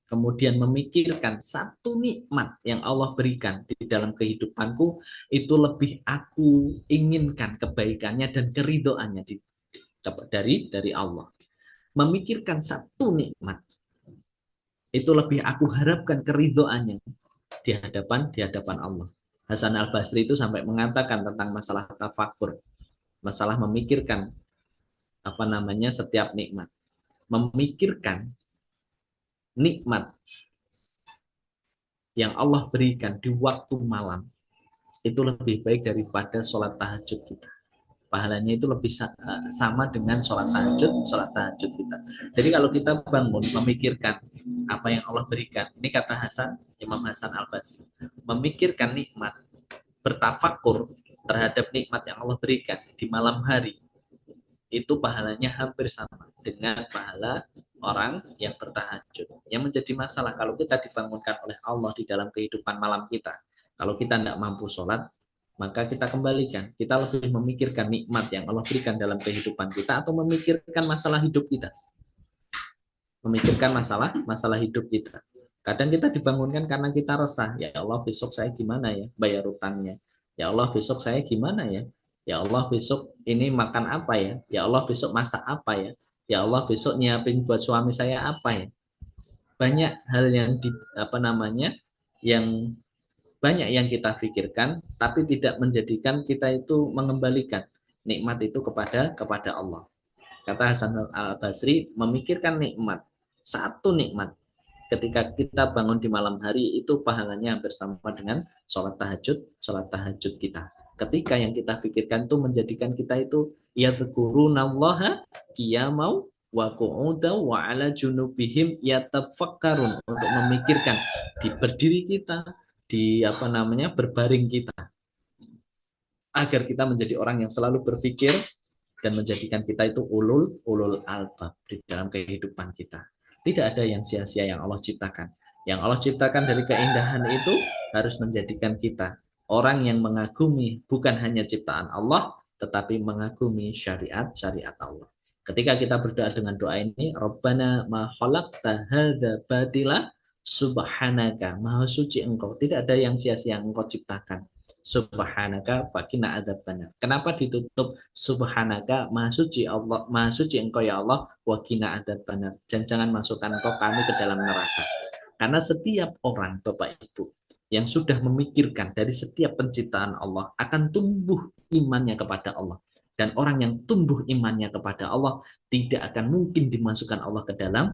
kemudian memikirkan satu nikmat yang Allah berikan di dalam kehidupanku, itu lebih aku inginkan kebaikannya dan keridhoannya dari Allah. Memikirkan satu nikmat, itu lebih aku harapkan keridhoannya di hadapan Allah. Hasan al-Basri itu sampai mengatakan tentang masalah tafakur, masalah memikirkan setiap nikmat. Memikirkan nikmat yang Allah berikan di waktu malam itu lebih baik daripada sholat tahajud kita. Pahalanya itu lebih sama dengan sholat tahajud kita. Jadi kalau kita bangun memikirkan apa yang Allah berikan, ini kata Imam Hasan al-Basri, memikirkan nikmat, bertafakur terhadap nikmat yang Allah berikan di malam hari, itu pahalanya hampir sama dengan pahala orang yang bertahajud. Yang menjadi masalah kalau kita dibangunkan oleh Allah di dalam kehidupan malam kita, kalau kita tidak mampu sholat, maka kita kembalikan. Kita lebih memikirkan nikmat yang Allah berikan dalam kehidupan kita atau memikirkan masalah hidup kita. Memikirkan masalah hidup kita. Kadang kita dibangunkan karena kita resah. Ya Allah, besok saya gimana ya bayar utangnya? Ya Allah, besok saya gimana ya? Ya Allah, besok ini makan apa ya? Ya Allah, besok masak apa ya? Ya Allah, besok nyiapin buat suami saya apa ya? Banyak hal yang yang banyak yang kita pikirkan, tapi tidak menjadikan kita itu mengembalikan nikmat itu kepada Allah. Kata Hasan al-Basri, memikirkan nikmat, satu nikmat ketika kita bangun di malam hari itu pahalanya hampir sama dengan sholat tahajud kita. Ketika yang kita pikirkan itu menjadikan kita itu yadhkurunallaha qiyamau wa qu'udan wa ala junubihim yatafakkarun, untuk memikirkan di berdiri kita, di berbaring kita, agar kita menjadi orang yang selalu berpikir dan menjadikan kita itu ulul albab di dalam kehidupan kita. Tidak ada yang sia-sia yang Allah ciptakan. Yang Allah ciptakan dari keindahan itu harus menjadikan kita orang yang mengagumi bukan hanya ciptaan Allah, tetapi mengagumi syariat Allah. Ketika kita berdoa dengan doa ini, Rabbana ma khalaqta hadza batila subhanaka, maha suci engkau, tidak ada yang sia-sia yang engkau ciptakan. Subhanaka faqina adzabannar. Kenapa ditutup subhanaka, maha suci Allah, maha suci engkau ya Allah, waqina adzabannar, dan jangan masukkan engkau kami ke dalam neraka. Karena setiap orang, Bapak Ibu, yang sudah memikirkan dari setiap penciptaan Allah akan tumbuh imannya kepada Allah. Dan orang yang tumbuh imannya kepada Allah tidak akan mungkin dimasukkan Allah ke dalam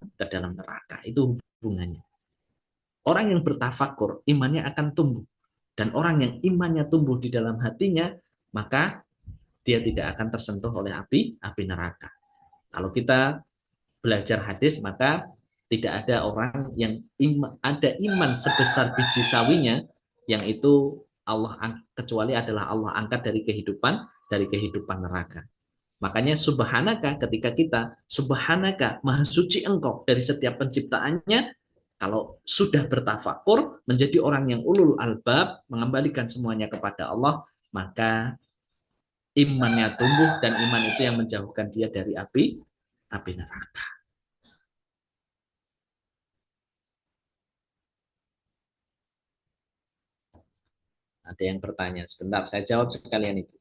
neraka. Itu hubungannya. Orang yang bertafakur, imannya akan tumbuh. Dan orang yang imannya tumbuh di dalam hatinya, maka dia tidak akan tersentuh oleh api neraka. Kalau kita belajar hadis, maka tidak ada orang yang ada iman sebesar biji sawinya, yang itu kecuali adalah Allah angkat dari kehidupan neraka. Makanya subhanaka, ketika kita subhanaka, maha suci engkau dari setiap penciptaannya, kalau sudah bertafakur menjadi orang yang ulul albab, mengembalikan semuanya kepada Allah, maka imannya tumbuh, dan iman itu yang menjauhkan dia dari api neraka. Ada yang bertanya, sebentar saya jawab sekalian itu.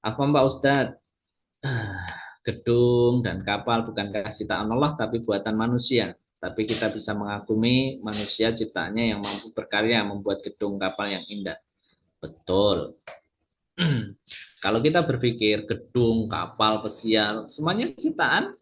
Apa Mbak Ustadz? Gedung dan kapal bukankah ciptaan Allah tapi buatan manusia? Tapi kita bisa mengagumi manusia ciptaannya yang mampu berkarya membuat gedung kapal yang indah. Betul. Kalau kita berpikir gedung, kapal, pesiar, semuanya ciptaan,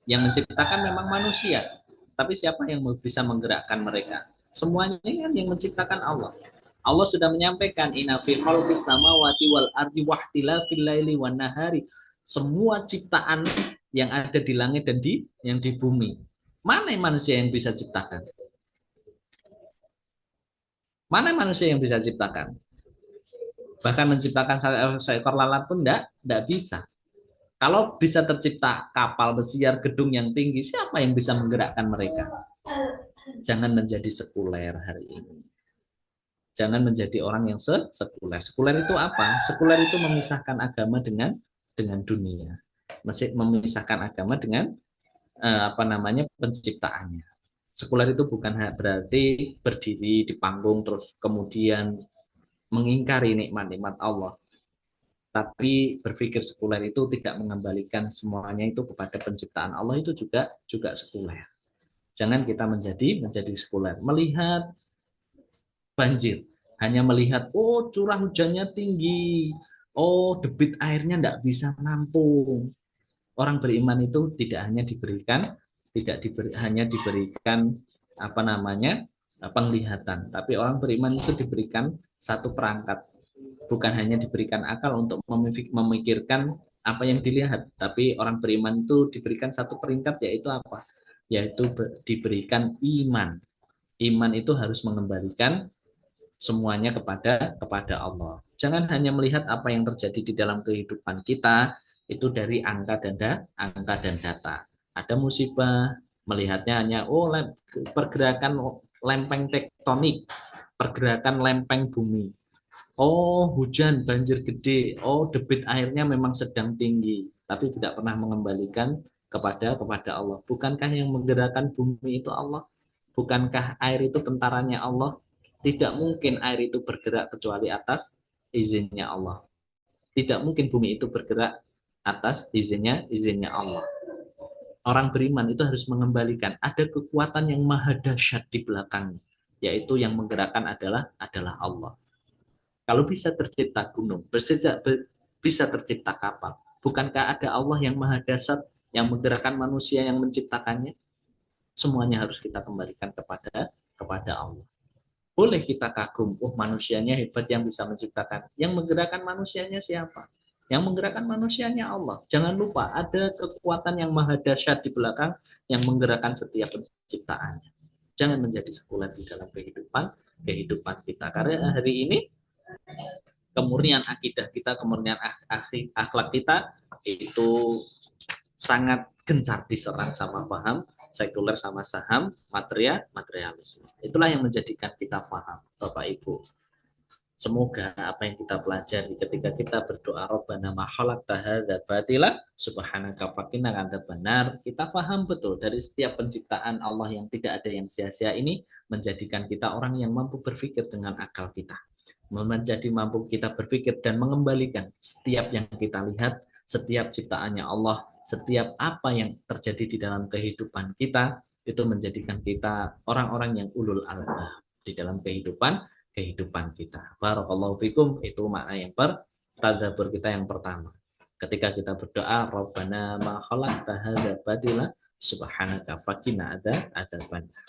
yang menciptakan memang manusia. Tapi siapa yang bisa menggerakkan mereka? Semuanya kan yang menciptakan Allah. Allah sudah menyampaikan inna fi khalqis samawati wal ardi wahtilafil laili wan nahari. Semua ciptaan yang ada di langit dan yang di bumi. Mana manusia yang bisa ciptakan? Mana manusia yang bisa ciptakan? Bahkan menciptakan seekor lalat pun enggak bisa. Kalau bisa tercipta kapal, pesiar, gedung yang tinggi, siapa yang bisa menggerakkan mereka? Jangan menjadi sekuler hari ini. Jangan menjadi orang yang sekuler. Sekuler itu apa? Sekuler itu memisahkan agama dengan dunia. Memisahkan agama dengan penciptaannya. Sekuler itu bukan berarti berdiri di panggung terus kemudian mengingkari nikmat-nikmat Allah. Tapi berpikir sekuler itu tidak mengembalikan semuanya itu kepada penciptaan Allah, itu juga sekuler. Jangan kita menjadi sekuler. Melihat banjir, hanya melihat curah hujannya tinggi, debit airnya tidak bisa nampung. Orang beriman itu tidak hanya diberikan penglihatan, tapi orang beriman itu diberikan satu perangkat, bukan hanya diberikan akal untuk memikirkan apa yang dilihat, tapi orang beriman itu diberikan satu peringkat, yaitu apa? Yaitu diberikan iman. Iman itu harus mengembalikan semuanya kepada Allah. Jangan hanya melihat apa yang terjadi di dalam kehidupan kita itu dari angka dan data. Ada musibah, melihatnya hanya pergerakan lempeng tektonik, pergerakan lempeng bumi. Oh, hujan, banjir gede. Oh, debit airnya memang sedang tinggi, tapi tidak pernah mengembalikan kepada Allah. Bukankah yang menggerakkan bumi itu Allah? Bukankah air itu tentaranya Allah? Tidak mungkin air itu bergerak kecuali atas izinnya Allah. Tidak mungkin bumi itu bergerak atas izinnya Allah. Orang beriman itu harus mengembalikan. Ada kekuatan yang maha dahsyat di belakangnya, yaitu yang menggerakkan adalah Allah. Kalau bisa tercipta gunung, bisa tercipta kapal, bukankah ada Allah yang maha dahsyat yang menggerakkan manusia yang menciptakannya? Semuanya harus kita kembalikan kepada Allah. Boleh kita kagum, manusianya hebat yang bisa menciptakan. Yang menggerakkan manusianya siapa? Yang menggerakkan manusianya Allah. Jangan lupa ada kekuatan yang maha dahsyat di belakang yang menggerakkan setiap penciptaannya. Jangan menjadi sekuler di dalam kehidupan kita. Karena hari ini kemurnian akidah kita, kemurnian akhlak kita itu sangat gencar diserang sama paham sekuler sama saham materialisme. Itulah yang menjadikan kita paham, Bapak Ibu. Semoga apa yang kita pelajari ketika kita berdoa Rabbana ma khalaqta hadza batila subhanaka faqina adzabannar, kita paham betul dari setiap penciptaan Allah yang tidak ada yang sia-sia ini menjadikan kita orang yang mampu berpikir dengan akal kita. Menjadi mampu kita berpikir dan mengembalikan setiap yang kita lihat, setiap ciptaannya Allah, setiap apa yang terjadi di dalam kehidupan kita, itu menjadikan kita orang-orang yang ulul albab di dalam kehidupan kita. Barakallahu fikum, itu makna yang tadabbur kita yang pertama. Ketika kita berdoa, Rabbana ma khalaqta hadza batila subhanaka faqina adzabannar.